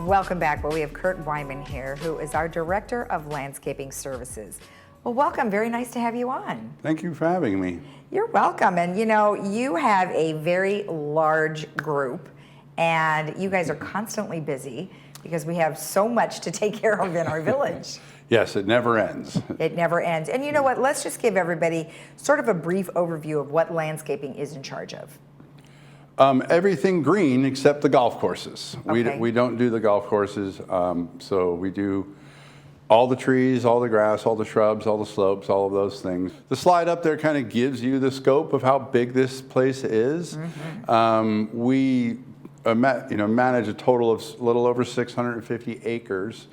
Welcome back. Well, we have Kurt Weimann here, who is our Director of Landscaping Services. Well, welcome. Very nice to have you on. Thank you for having me. You're welcome. And you know, you have a very large group, and you guys are constantly busy because we have so much to take care of in our village. Yes, it never ends. It never ends. And you know what? Let's just give everybody sort of a brief overview of what landscaping is in charge of. Everything green except the golf courses. Okay. We don't do the golf courses, so we do all the trees, all the grass, all the shrubs, all the slopes, all of those things. The slide up there kind of gives you the scope of how big this place is. Mm-hmm. We manage a total of a little over 650 acres.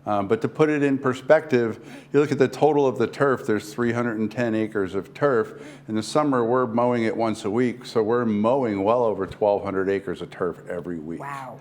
But to put it in perspective, you look at the total of the turf, there's 310 acres of turf. In the summer, we're mowing it once a week, so we're mowing well over 1,200 acres of turf every week. Wow.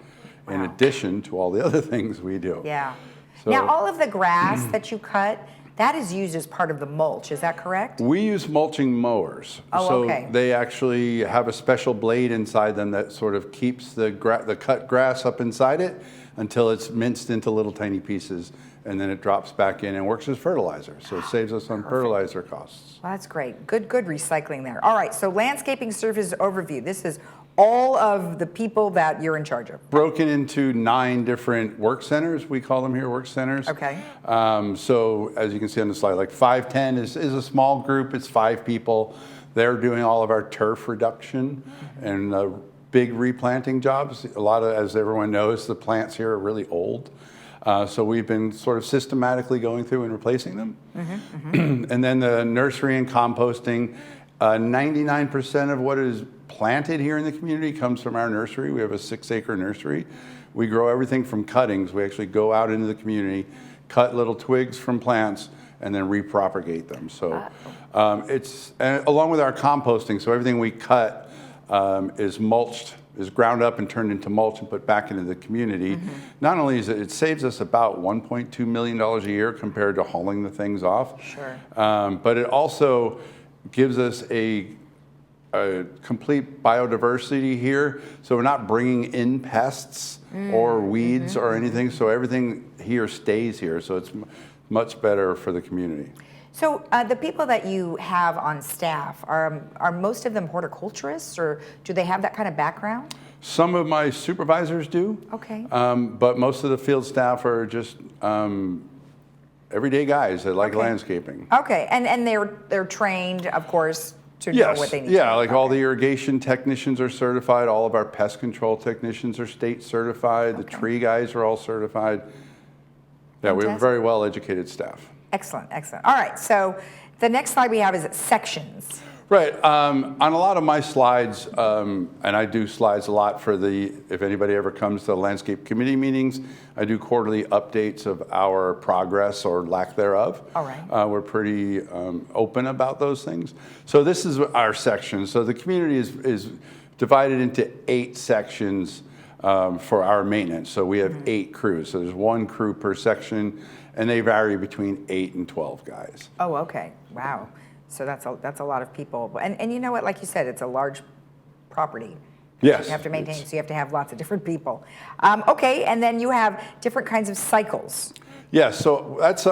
In addition to all the other things we do. Yeah. So, now, all of the grass that you cut, that is used as part of the mulch, is that correct? We use mulching mowers. Oh, so okay. They actually have a special blade inside them that sort of keeps the cut grass up inside it until it's minced into little tiny pieces, and then it drops back in and works as fertilizer. So it saves us on fertilizer costs. Well, that's great. Good recycling there. All right, so landscaping services overview. This is all of the people that you're in charge of. Broken into 9 different work centers. We call them here work centers. Okay. So as you can see on the slide, like 510 is a small group. It's 5 people. They're doing all of our turf reduction and big replanting jobs. A lot of, as everyone knows, the plants here are really old. So we've been sort of systematically going through and replacing them. And then the nursery and composting. 99% of what is planted here in the community comes from our nursery. We have a 6-acre nursery. We grow everything from cuttings. We actually go out into the community, cut little twigs from plants, and then repropagate them. So it's along with our composting. So everything we cut is mulched, is ground up and turned into mulch and put back into the community. Not only is it saves us about $1.2 million a year compared to hauling the things off. Sure. But it also gives us a complete biodiversity here. So we're not bringing in pests or weeds or anything. So everything here stays here. So it's much better for the community. So the people that you have on staff, are most of them horticulturists, or do they have that kind of background? Some of my supervisors do. Okay. But most of the field staff are just everyday guys that like landscaping. Okay, and they're trained, of course, to know what they need to do. Like all the irrigation technicians are certified. All of our pest control technicians are state certified. The tree guys are all certified. Yeah, we have a very well-educated staff. Excellent, excellent. All right, so the next slide we have is sections. Right. On a lot of my slides, and I do slides a lot for if anybody ever comes to the landscape committee meetings, I do quarterly updates of our progress or lack thereof. All right. We're pretty open about those things. So this is our section. So the community is divided into 8 sections for our maintenance. So we have 8 crews. So there's 1 crew per section, and they vary between 8 and 12 guys. Oh, okay. Wow. So that's a lot of people. And you know what, like you said, it's a large property. Yes. You have to maintain, so you have to have lots of different people. Okay, and then you have different kinds of cycles. Yes, so that's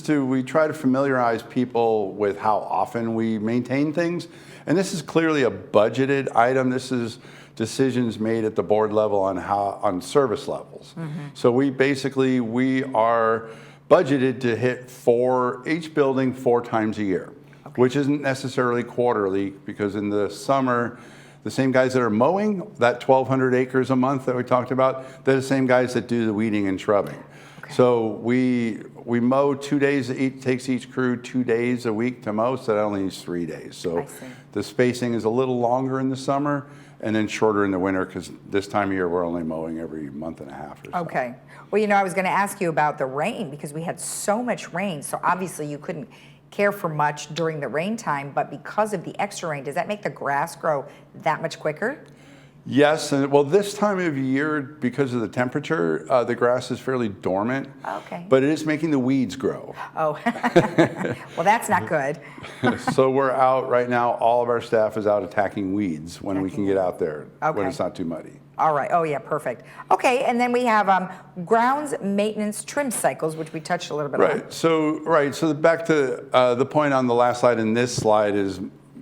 we try to familiarize people with how often we maintain things. And this is clearly a budgeted item. This is decisions made at the board level on service levels. So we are budgeted to hit each building 4 times a year, which isn't necessarily quarterly, because in the summer, the same guys that are mowing that 1,200 acres a month that we talked about, they're the same guys that do the weeding and shrubbing. Okay. So we mow 2 days, takes each crew 2 days a week to mow, so that only needs 3 days. So the spacing is a little longer in the summer and then shorter in the winter, because this time of year we're only mowing every month and a half or so. Okay. Well, you know, I was going to ask you about the rain, because we had so much rain, so obviously you couldn't care for much during the rain time, but because of the extra rain, does that make the grass grow that much quicker? Yes, and well, this time of year, because of the temperature, the grass is fairly dormant. Okay. But it is making the weeds grow. Oh, well, that's not good. So we're out right now. All of our staff is out attacking weeds when we can get out there when Okay. it's not too muddy. All right. Oh, yeah, perfect. Okay, and then we have grounds maintenance trim cycles, which we touched a little bit on. Right. So back to the point on the last slide and this slide is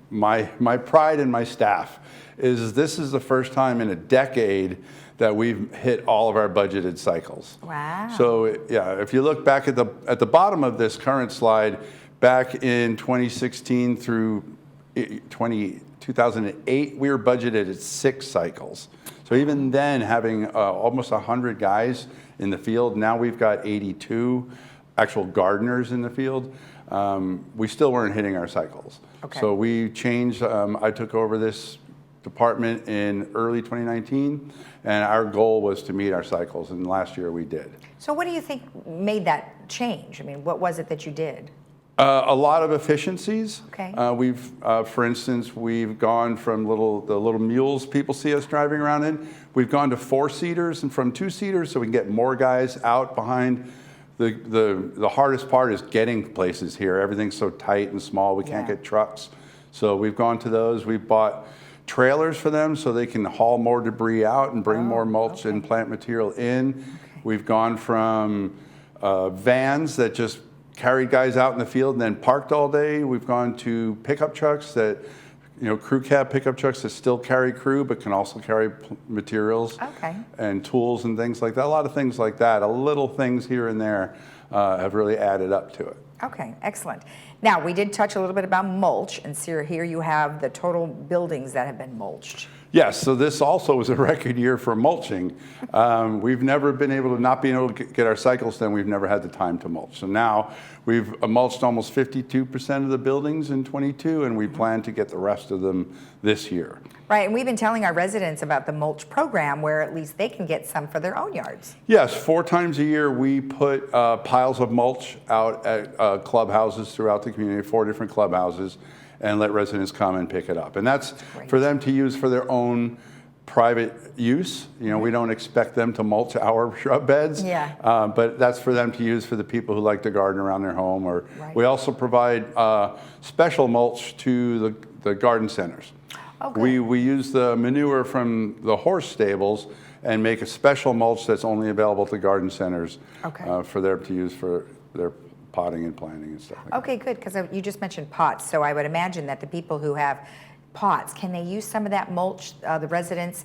my pride in my staff. This is the first time in a decade that we've hit all of our budgeted cycles. Wow. So yeah, if you look back at the bottom of this current slide, back in 2016 through 2008, we were budgeted at 6 cycles. So even then, having almost 100 guys in the field, now we've got 82 actual gardeners in the field. We still weren't hitting our cycles. Okay. So we changed. I took over this department in early 2019, and our goal was to meet our cycles, and last year we did. So what do you think made that change? I mean, what was it that you did? A lot of efficiencies. Okay. For instance, we've gone from the little mules people see us driving around in. We've gone to 4-seaters and from 2-seaters, so we can get more guys out behind. The hardest part is getting places here. Everything's so tight and small, we can't get trucks. So we've gone to those. We've bought trailers for them so they can haul more debris out and bring more mulch and plant material in. We've gone from vans that just carried guys out in the field and then parked all day. We've gone to pickup trucks that, crew cab pickup trucks that still carry crew but can also carry materials and tools and things like that. A lot of things like that. Little things here and there have really added up to it. Okay, excellent. Now, we did touch a little bit about mulch, and so here you have the total buildings that have been mulched. Yes, so this also was a record year for mulching. We've never been able to, not being able to get our cycles done, we've never had the time to mulch. So now we've mulched almost 52% of the buildings in 22, and we plan to get the rest of them this year. Right, and we've been telling our residents about the mulch program where at least they can get some for their own yards. Yes, 4 times a year we put piles of mulch out at clubhouses throughout the community, 4 different clubhouses, and let residents come and pick it up. And that's for them to use for their own private use. We don't expect them to mulch our shrub beds, but that's for them to use for the people who like to garden around their home. Or we also provide special mulch to the garden centers. We use the manure from the horse stables and make a special mulch that's only available to garden centers for them to use for their potting and planting and stuff like that. Okay, good, because you just mentioned pots, so I would imagine that the people who have pots, can they use some of that mulch, the residents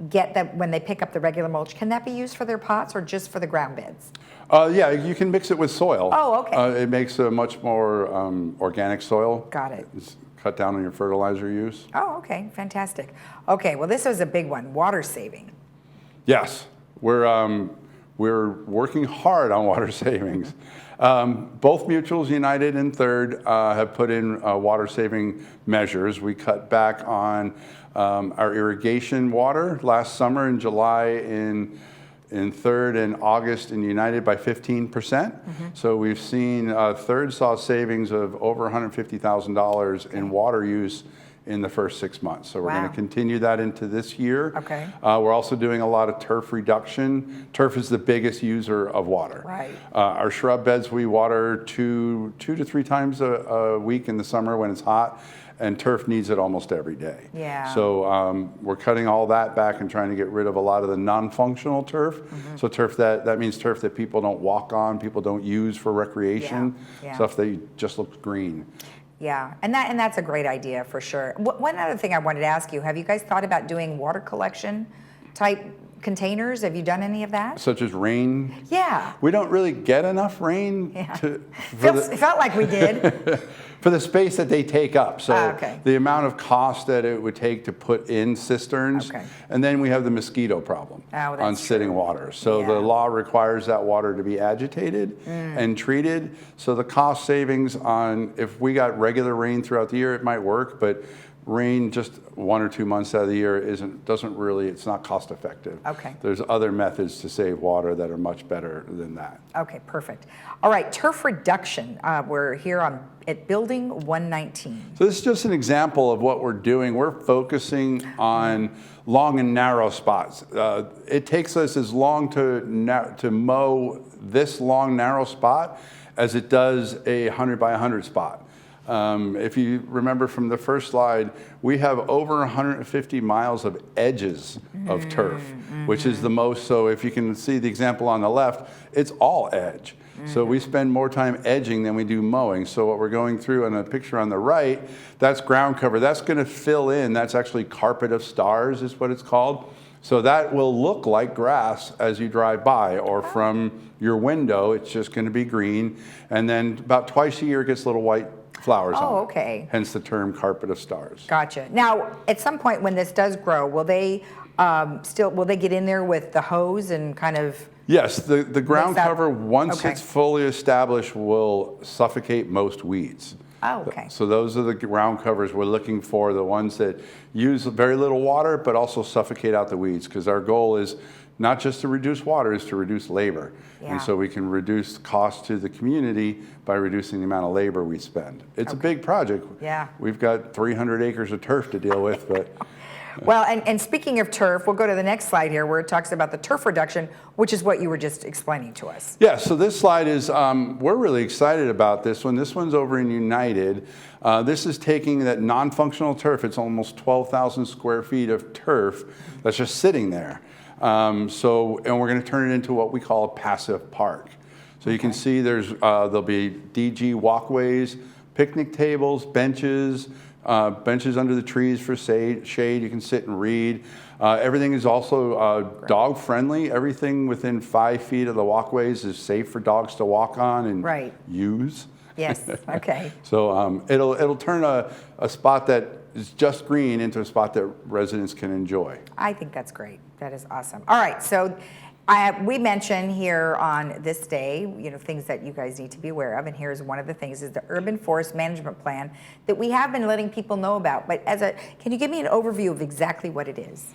get that when they pick up the regular mulch, can that be used for their pots or just for the ground beds? Yeah, you can mix it with soil. Oh, okay. It makes a much more organic soil. Got it. It's cut down on your fertilizer use. Oh, okay, fantastic. Okay, well, this was a big one, water saving. Yes, we're working hard on water savings. Both Mutuals, United and Third, have put in water saving measures. We cut back on our irrigation water last summer in July in Third and August in United by 15%. So we've seen Third saw savings of over $150,000 in water use in the first 6 months. So we're going to continue that into this year. Okay. We're also doing a lot of turf reduction. Turf is the biggest user of water. Right. Our shrub beds, we water two to 3 times a week in the summer when it's hot, and turf needs it almost every day. Yeah. So we're cutting all that back and trying to get rid of a lot of the non-functional turf. So turf that means turf that people don't walk on, people don't use for recreation, stuff that just looks green. Yeah, and that's a great idea for sure. One other thing I wanted to ask you, have you guys thought about doing water collection type containers? Have you done any of that? Such as rain? Yeah. We don't really get enough rain It felt like we did. for the space that they take up. So the amount of cost that it would take to put in cisterns. And then we have the mosquito problem on sitting water. So the law requires that water to be agitated and treated. So the cost savings on, if we got regular rain throughout the year, it might work, but rain just 1 or 2 months out of the year it's not cost effective. Okay. There's other methods to save water that are much better than that. Okay, perfect. All right, turf reduction. We're here at building 119. So this is just an example of what we're doing. We're focusing on long and narrow spots. It takes us as long to mow this long, narrow spot as it does a 100 by 100 spot. If you remember from the first slide, we have over 150 miles of edges of turf, which is the most. So if you can see the example on the left, it's all edge. So we spend more time edging than we do mowing. So what we're going through on the picture on the right, that's ground cover. That's going to fill in. That's actually carpet of stars is what it's called. So that will look like grass as you drive by, or from your window, it's just going to be green. And then about twice a year, it gets little white flowers on it. Oh, okay. Hence the term carpet of stars. Gotcha. Now, at some point when this does grow, will they get in there with the hose and kind of? Yes, the ground cover, once Okay. it's fully established, will suffocate most weeds. Oh, okay. So those are the ground covers we're looking for, the ones that use very little water, but also suffocate out the weeds, because our goal is not just to reduce water, is to reduce labor. Yeah. And so we can reduce cost to the community by reducing the amount of labor we spend. It's a big project. Yeah. We've got 300 acres of turf to deal with, but Well, and speaking of turf, we'll go to the next slide here where it talks about the turf reduction, which is what you were just explaining to us. yeah, so this slide is, we're really excited about this one. This one's over in United. This is taking that non-functional turf. It's almost 12,000 square feet of turf that's just sitting there. And we're going to turn it into what we call a passive park. So you can see there'll be DG walkways, picnic tables, benches under the trees for shade. You can sit and read. Everything is also dog friendly. Everything within 5 feet of the walkways is safe for dogs to walk on and use. Yes, okay. So it'll turn a spot that is just green into a spot that residents can enjoy. I think that's great. That is awesome. All right, so we mentioned here on this day, things that you guys need to be aware of, and here's one of the things is the Urban Forest Management Plan that we have been letting people know about. But can you give me an overview of exactly what it is?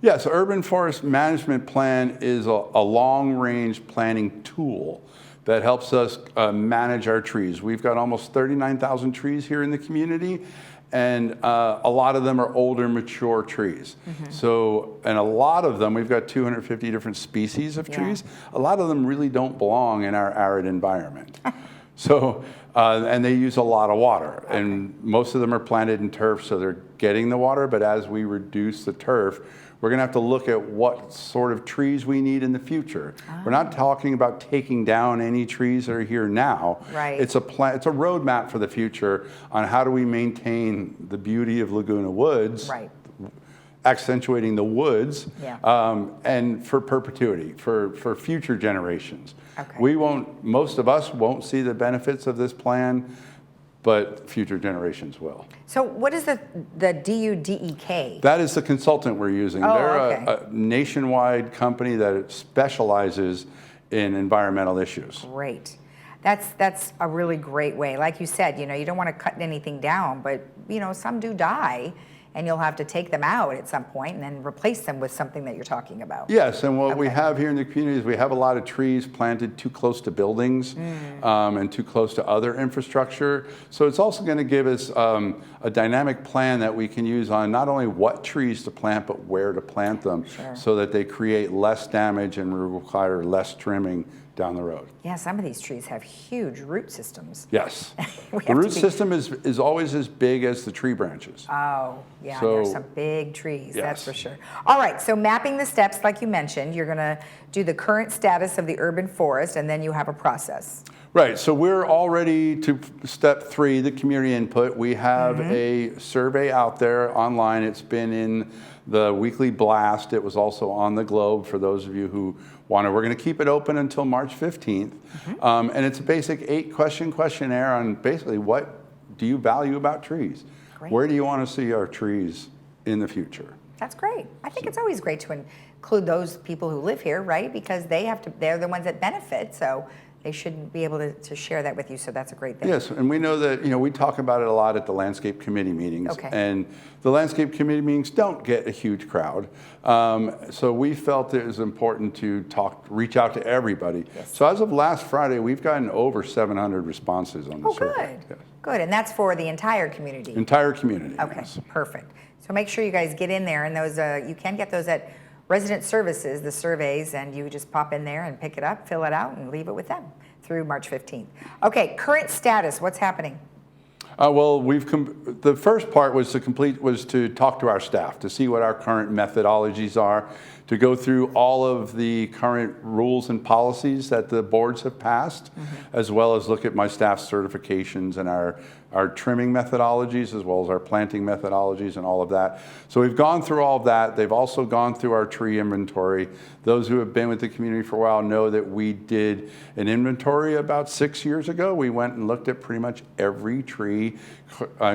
Yes, Urban Forest Management Plan is a long-range planning tool that helps us manage our trees. We've got almost 39,000 trees here in the community, and a lot of them are older, mature trees. And a lot of them, we've got 250 different species of trees. A lot of them really don't belong in our arid environment. And they use a lot of water. And most of them are planted in turf, so they're getting the water. But as we reduce the turf, we're going to have to look at what sort of trees we need in the future. We're not talking about taking down any trees that are here now. Right. It's a roadmap for the future on how do we maintain the beauty of Laguna Woods, accentuating the woods, and for perpetuity, for future generations. Okay. Most of us won't see the benefits of this plan, but future generations will. So what is the DUDEK? That is the consultant we're using. Oh, They're okay. a nationwide company that specializes in environmental issues. Great. That's a really great way. Like you said, you don't want to cut anything down, but some do die, and you'll have to take them out at some point and then replace them with something that you're talking about. Yes, and what we have here in the community is we have a lot of trees planted too close to buildings and too close to other infrastructure. So it's also going to give us a dynamic plan that we can use on not only what trees to plant, but where to plant them so that they create less damage and require less trimming down the road. Yeah, some of these trees have huge root systems. Yes. The root system is always as big as the tree branches. Oh, yeah, So, there's some big trees, that's yes. for sure. All right, so mapping the steps, like you mentioned, you're going to do the current status of the urban forest, and then you have a process. Right, so we're already to step 3, the community input. We have a survey out there online. It's been in the weekly blast. It was also on the Globe for those of you who want to. We're going to keep it open until March 15th. And it's a basic 8-question questionnaire on basically what do you value about trees? Great. Where do you want to see our trees in the future? That's great. I think it's always great to include those people who live here, right? Because they're the ones that benefit, so they should be able to share that with you, so that's a great thing. Yes, and we know that, we talk about it a lot at the landscape committee meetings. Okay. And the landscape committee meetings don't get a huge crowd. So we felt it was important to reach out to everybody. Yes. So as of last Friday, we've gotten over 700 responses on the survey. Good. Yes. Good, and that's for the entire community. Entire community. Okay, Yes. perfect. So make sure you guys get in there, and those you can get those at Resident Services, the surveys, and you just pop in there and pick it up, fill it out, and leave it with them through March 15th. Okay, current status, what's happening? Well, the first part was to talk to our staff, to see what our current methodologies are, to go through all of the current rules and policies that the boards have passed, as well as look at my staff's certifications and our trimming methodologies, as well as our planting methodologies and all of that. So we've gone through all of that. They've also gone through our tree inventory. Those who have been with the community for a while know that we did an inventory about 6 years ago. We went and looked at pretty much every tree,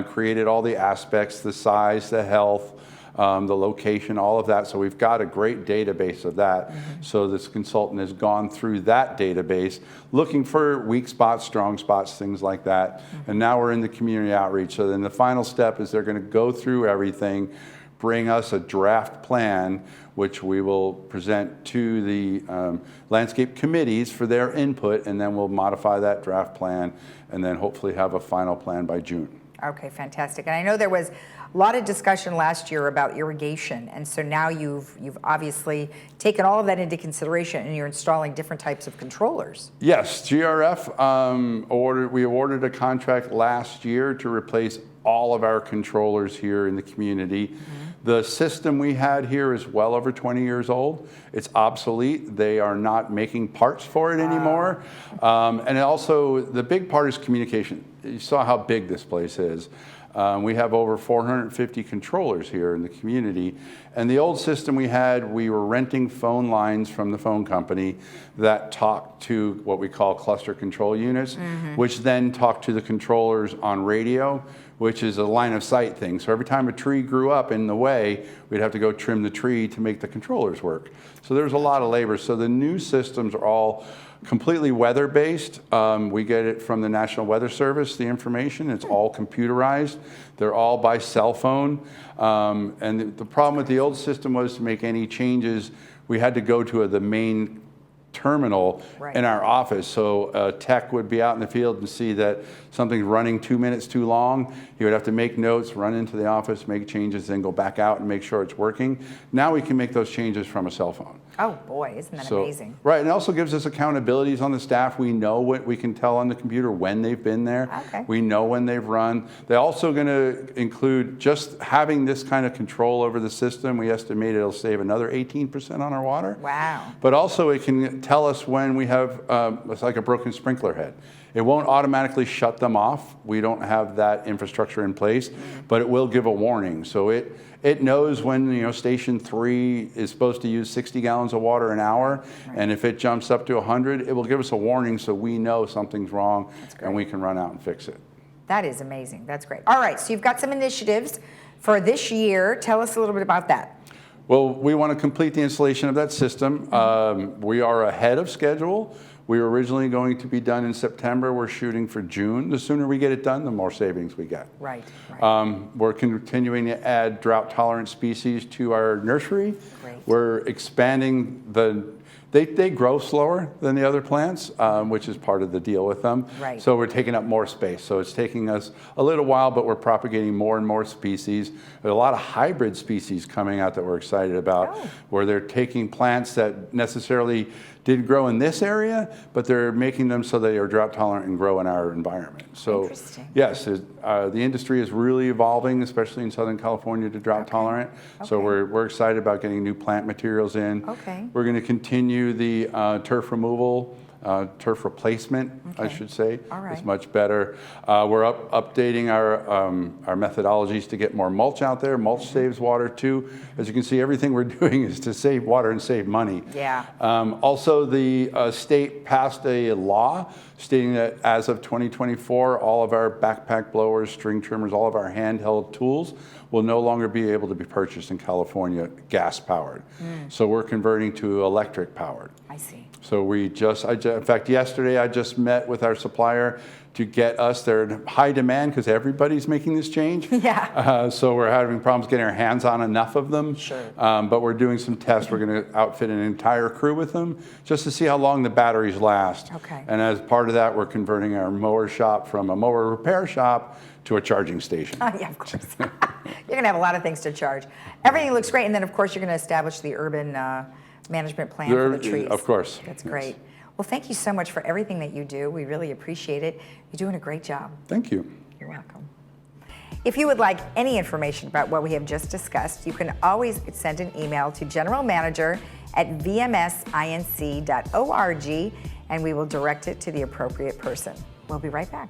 created all the aspects, the size, the health, the location, all of that. So we've got a great database of that. So this consultant has gone through that database, looking for weak spots, strong spots, things like that. And now we're in the community outreach. So then the final step is they're going to go through everything, bring us a draft plan, which we will present to the landscape committees for their input, and then we'll modify that draft plan and then hopefully have a final plan by June. Okay, fantastic. And I know there was a lot of discussion last year about irrigation, and so now you've obviously taken all of that into consideration, and you're installing different types of controllers. Yes, GRF we awarded a contract last year to replace all of our controllers here in the community. The system we had here is well over 20 years old. It's obsolete. They are not making parts for it anymore. And also, the big part is communication. You saw how big this place is. We have over 450 controllers here in the community. And the old system we had, we were renting phone lines from the phone company that talked to what we call cluster control units, which then talked to the controllers on radio, which is a line of sight thing. So every time a tree grew up in the way, we'd have to go trim the tree to make the controllers work. So there's a lot of labor. So the new systems are all completely weather-based. We get it from the National Weather Service, the information. It's all computerized. They're all by cell phone. And the problem with the old system was to make any changes, we had to go to the main terminal in our office. So a tech would be out in the field and see that something's running 2 minutes too long. He would have to make notes, run into the office, make changes, then go back out and make sure it's working. Now we can make those changes from a cell phone. Oh boy, isn't that amazing? Right, and it also gives us accountabilities on the staff. We know what we can tell on the computer when they've been there. Okay. We know when they've run. They're also going to include just having this kind of control over the system. We estimate it'll save another 18% on our water. Wow. But also it can tell us when we have, it's like a broken sprinkler head. It won't automatically shut them off. We don't have that infrastructure in place, but it will give a warning. So it knows when station 3 is supposed to use 60 gallons of water an hour, and if it jumps up to 100, it will give us a warning so we know something's wrong and we can run out and fix it. That is amazing. That's great. All right, so you've got some initiatives for this year. Tell us a little bit about that. Well, we want to complete the installation of that system. We are ahead of schedule. We were originally going to be done in September. We're shooting for June. The sooner we get it done, the more savings we get. Right. We're continuing to add drought-tolerant species to our nursery. Great. We're expanding they grow slower than the other plants, which is part of the deal with them. Right. So we're taking up more space. So it's taking us a little while, but we're propagating more and more species. There's a lot of hybrid species coming out that we're excited about, where they're taking plants that necessarily didn't grow in this area, but they're making them so they are drought tolerant and grow in our environment. So yes, the industry is really evolving, especially in Southern California, to drought tolerant. So we're excited about getting new plant materials in. We're going to continue the turf removal, turf replacement, I should say. It's much better. We're updating our methodologies to get more mulch out there. Mulch saves water too. As you can see, everything we're doing is to save water and save money. Yeah. Also, the state passed a law stating that as of 2024, all of our backpack blowers, string trimmers, all of our handheld tools will no longer be able to be purchased in California gas powered. So we're converting to electric powered. I see. So in fact, yesterday I just met with our supplier to get us, they're in high demand because everybody's making this change. Yeah. So we're having problems getting our hands on enough of them. Sure. But we're doing some tests. We're going to outfit an entire crew with them just to see how long the batteries last. Okay. And as part of that, we're converting our mower shop from a mower repair shop to a charging station. Yeah, of course. You're going to have a lot of things to charge. Everything looks great, and then of course you're going to establish the urban management plan for the trees. Of course. That's Yes. great. Well, thank you so much for everything that you do. We really appreciate it. You're doing a great job. Thank you. You're welcome. If you would like any information about what we have just discussed, you can always send an email to generalmanager@vmsinc.org, and we will direct it to the appropriate person. We'll be right back.